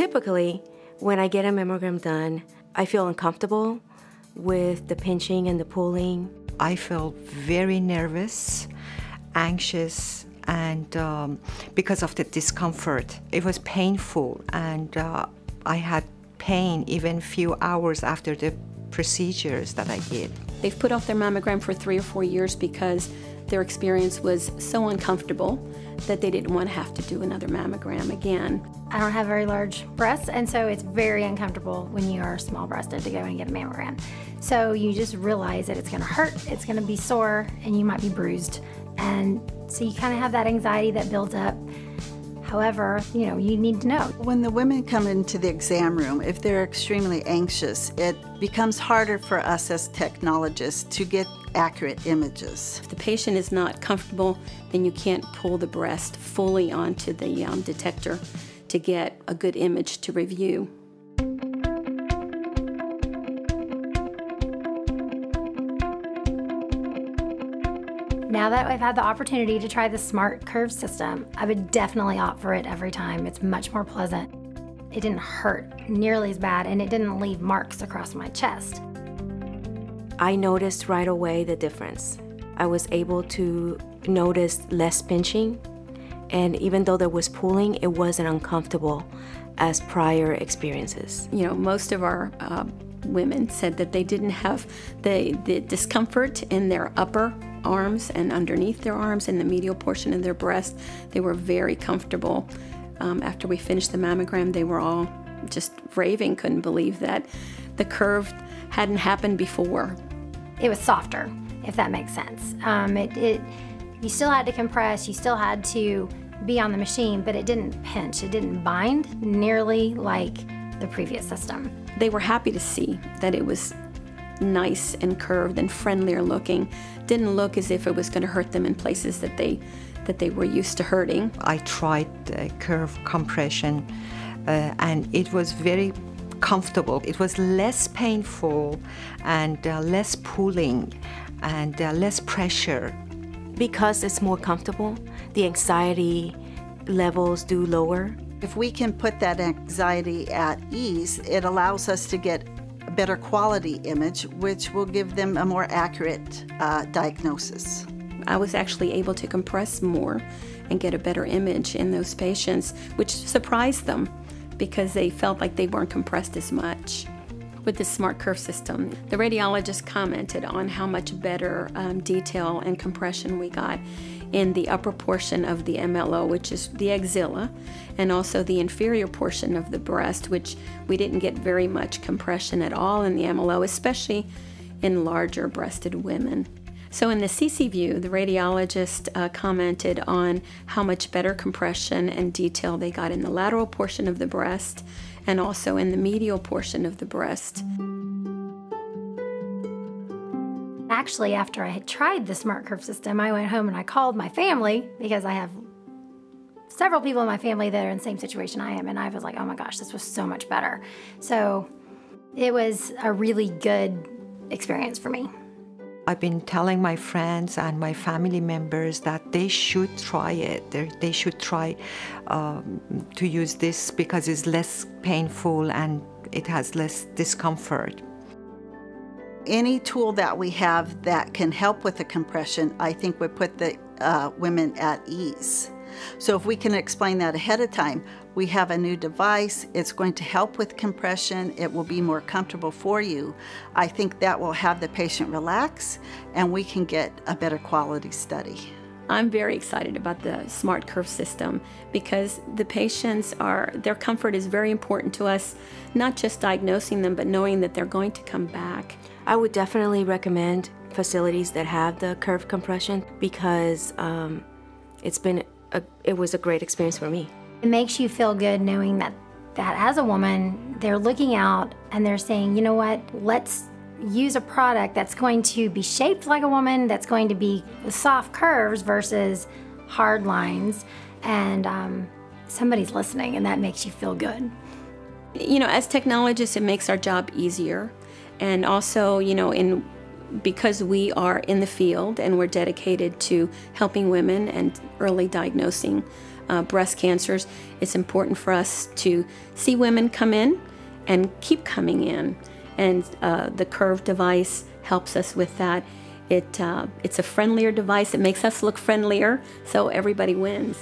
Typically, when I get a mammogram done, I feel uncomfortable with the pinching and the pulling. I felt very nervous, anxious, and because of the discomfort. It was painful, and I had pain even few hours after the procedures that I did. They've put off their mammogram for 3 or 4 years because their experience was so uncomfortable that they didn't want to have to do another mammogram again. I don't have very large breasts, and so it's very uncomfortable when you are small-breasted to go and get a mammogram. So you just realize that it's going to hurt, it's going to be sore, and you might be bruised. And so you kind of have that anxiety that builds up. However, you need to know. When the women come into the exam room, if they're extremely anxious, it becomes harder for us as technologists to get accurate images. If the patient is not comfortable, then you can't pull the breast fully onto the detector to get a good image to review. Now that I've had the opportunity to try the SmartCurve system, I would definitely opt for it every time. It's much more pleasant. It didn't hurt nearly as bad, and it didn't leave marks across my chest. I noticed right away the difference. I was able to notice less pinching, and even though there was pulling, it wasn't uncomfortable as prior experiences. Most of our women said that they didn't have the discomfort in their upper arms and underneath their arms and the medial portion of their breast. They were very comfortable. After we finished the mammogram, they were all just raving, couldn't believe that the curve hadn't happened before. It was softer, if that makes sense. You still had to compress, you still had to be on the machine, but it didn't pinch, it didn't bind nearly like the previous system. They were happy to see that it was nice and curved and friendlier looking. Didn't look as if it was going to hurt them in places that they were used to hurting. I tried curve compression and it was very comfortable. It was less painful and less pulling and less pressure. Because it's more comfortable, the anxiety levels do lower. If we can put that anxiety at ease, it allows us to get a better quality image, which will give them a more accurate diagnosis. I was actually able to compress more and get a better image in those patients, which surprised them because they felt like they weren't compressed as much. With the SmartCurve system, the radiologist commented on how much better detail and compression we got in the upper portion of the MLO, which is the axilla, and also the inferior portion of the breast, which we didn't get very much compression at all in the MLO, especially in larger breasted women. So in the CC view, the radiologist commented on how much better compression and detail they got in the lateral portion of the breast and also in the medial portion of the breast. Actually, after I had tried the SmartCurve system, I went home and I called my family because I have several people in my family that are in the same situation I am, and I was like, oh my gosh, this was so much better. So it was a really good experience for me. I've been telling my friends and my family members that they should try it. They should try to use this because it's less painful and it has less discomfort. Any tool that we have that can help with the compression, I think would put the women at ease. So if we can explain that ahead of time, we have a new device, it's going to help with compression, it will be more comfortable for you. I think that will have the patient relax and we can get a better quality study. I'm very excited about the SmartCurve system because the patients their comfort is very important to us, not just diagnosing them, but knowing that they're going to come back. I would definitely recommend facilities that have the curve compression because it was a great experience for me. It makes you feel good knowing that as a woman, they're looking out and they're saying, you know what, let's use a product that's going to be shaped like a woman, that's going to be soft curves versus hard lines, and somebody's listening, and that makes you feel good. As technologists, it makes our job easier, and also, in because we are in the field and we're dedicated to helping women and early diagnosing breast cancers, it's important for us to see women come in and keep coming in. And the Curve device helps us with that. It's a friendlier device. It makes us look friendlier, so everybody wins.